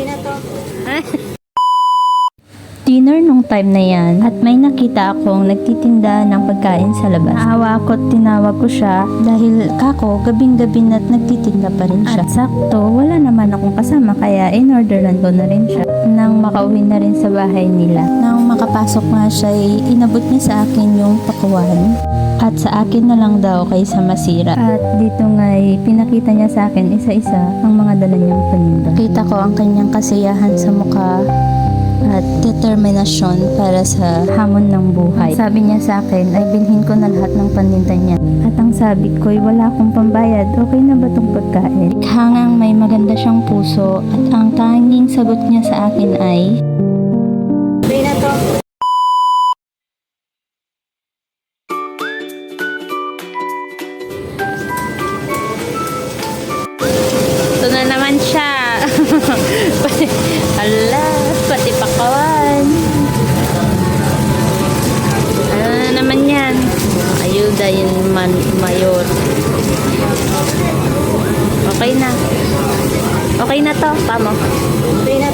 na to. Dinner nung time na yan at may nakita akong nagtitinda ng pagkain sa labas. Naawa ako at tinawag ko siya dahil kako gabing-gabi na't nagtitinda pa rin siya. At sakto, wala naman akong kasama kaya in-orderan ko na rin siya nang makauwi na rin sa bahay nila. Nang makapasok nga siya, inabot niya sa akin yung pakuan. At sa akin na lang daw kaysa masira. At dito nga pinakita niya sa akin isa-isa ang mga dala niyang paninda. Kita ko ang kanyang kasiyahan sa mukha at determinasyon para sa hamon ng buhay. Sabi niya sa akin ay bilhin ko na lahat ng paninda niya. At ang sabi ko ay wala akong pambayad, okay na ba itong pagkain? Hangang may maganda siyang puso at ang tanging sagot niya sa akin ay Okay na to. ito na naman siya. Ala, pati pakawan. Ano na naman yan? Ayuda yun mayor. Okay na. Okay na to, tama. Okay na